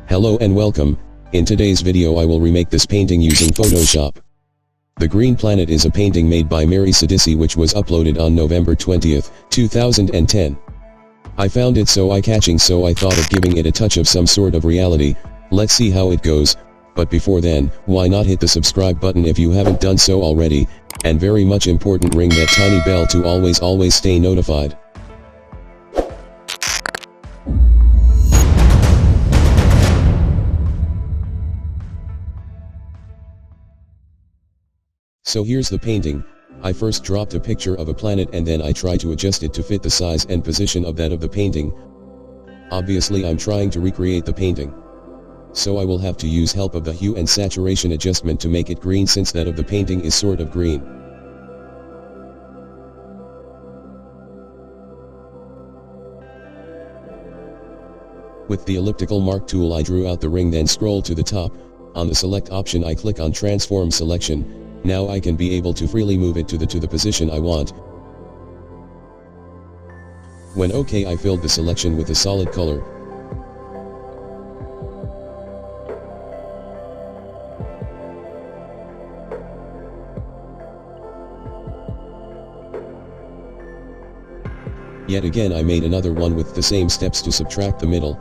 Hello and welcome. In today's video I will remake this painting using Photoshop. The Green Planet is a painting made by Mary Sidisi which was uploaded on November 20th, 2010. I found it so eye-catching, so I thought of giving it a touch of some sort of reality. Let's see how it goes, but before then, why not hit the subscribe button if you haven't done so already, and very much important, ring that tiny bell to always stay notified. So here's the painting. I first dropped a picture of a planet and then I try to adjust it to fit the size and position of that of the painting. Obviously I'm trying to recreate the painting, so I will have to use help of the hue and saturation adjustment to make it green, since that of the painting is sort of green. With the elliptical mark tool I drew out the ring, then scroll to the top. On the select option I click on transform selection. Now I can be able to freely move it to the position I want. When OK, I filled the selection with a solid color. Yet again I made another one with the same steps to subtract the middle.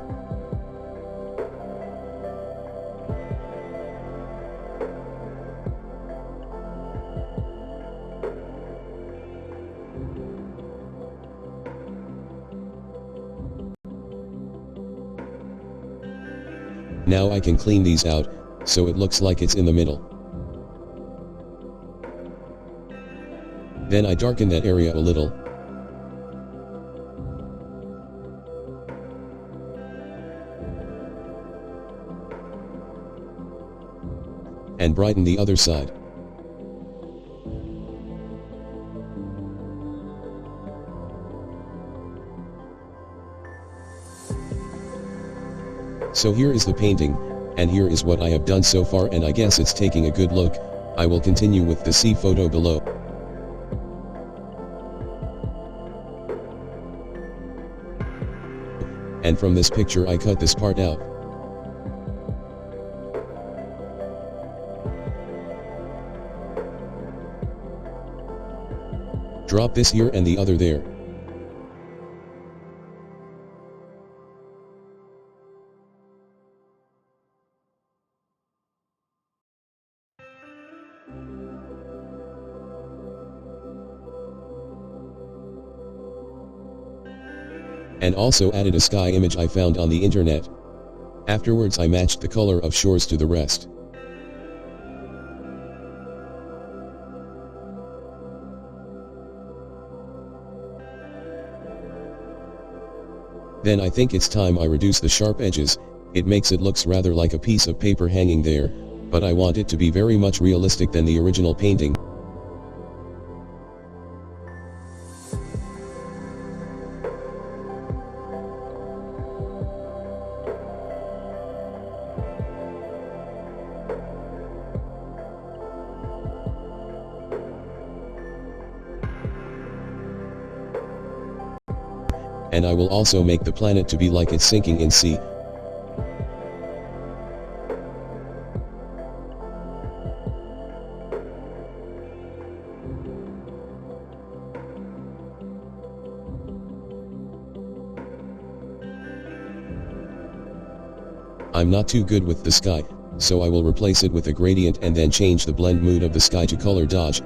Now I can clean these out, so it looks like it's in the middle. Then I darken that area a little. And brighten the other side. So here is the painting, and here is what I have done so far, and I guess it's taking a good look. I will continue with the C photo below. And from this picture I cut this part out. Drop this here and the other there. And also added a sky image I found on the internet. Afterwards I matched the color of shores to the rest. Then I think it's time I reduce the sharp edges. It makes it looks rather like a piece of paper hanging there, but I want it to be very much realistic than the original painting. And I will also make the planet to be like it's sinking in sea. I'm not too good with the sky, so I will replace it with a gradient and then change the blend mood of the sky to color dodge.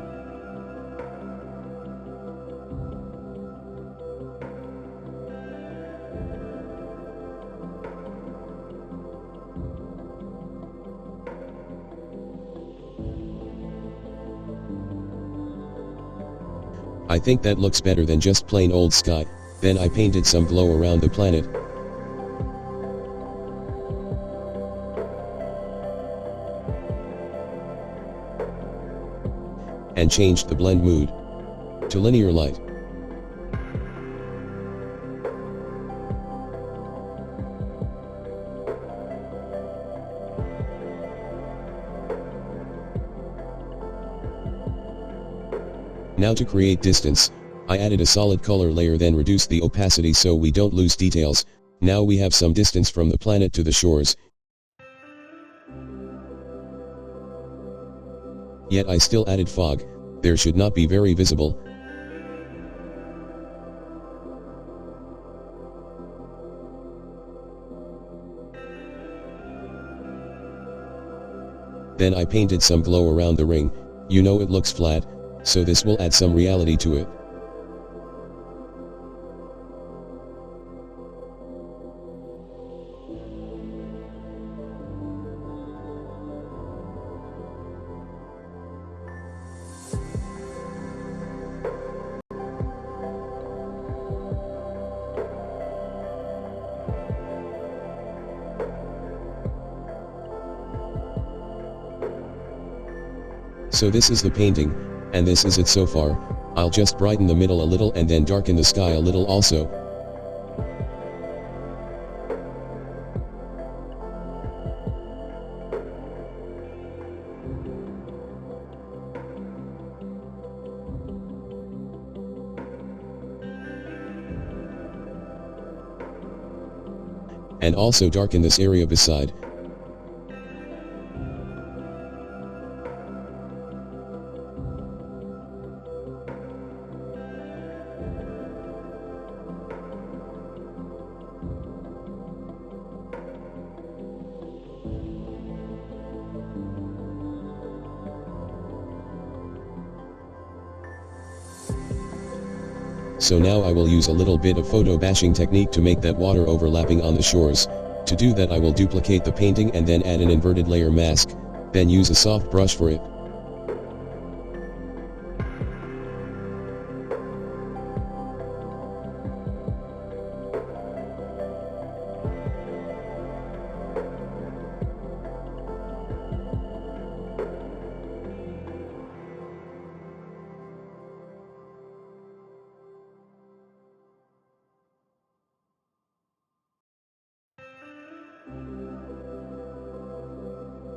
I think that looks better than just plain old sky. Then I painted some glow around the planet. And changed the blend mood to linear light. Now to create distance, I added a solid color layer, then reduced the opacity so we don't lose details. Now we have some distance from the planet to the shores. Yet I still added fog. There should not be very visible. Then I painted some glow around the ring. You know it looks flat, so this will add some reality to it. So this is the painting, and this is it so far. I'll just brighten the middle a little and then darken the sky a little also. And also darken this area beside. So now I will use a little bit of photo bashing technique to make that water overlapping on the shores. To do that I will duplicate the painting and then add an inverted layer mask, then use a soft brush for it.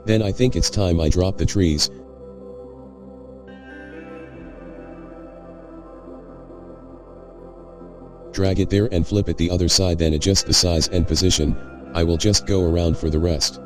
Then I think it's time I drop the trees. Drag it there and flip it the other side, then adjust the size and position. I will just go around for the rest.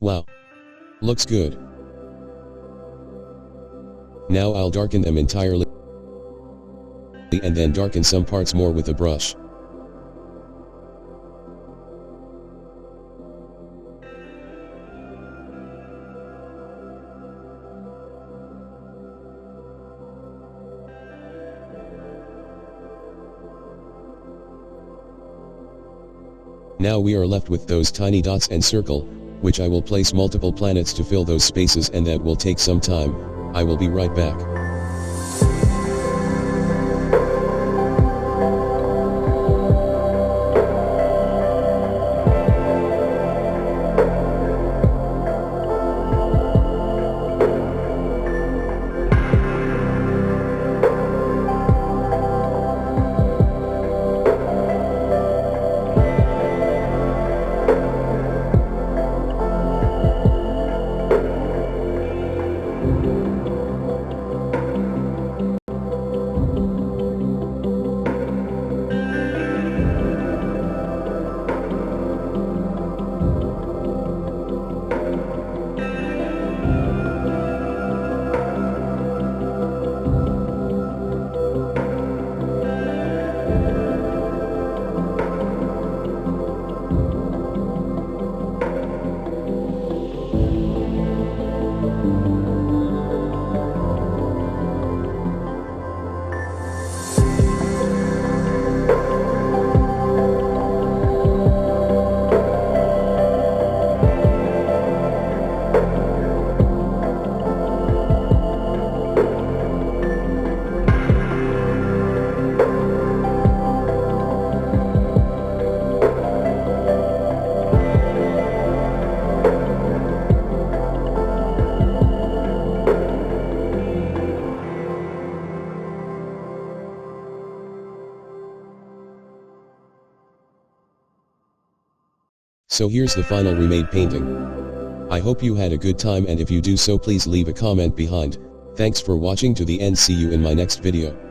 Wow. Looks good. Now I'll darken them entirely and then darken some parts more with a brush. Now we are left with those tiny dots and circle, which I will place multiple planets to fill those spaces, and that will take some time. I will be right back. So here's the final remade painting. I hope you had a good time, and if you do so, please leave a comment behind. Thanks for watching to the end. See you in my next video.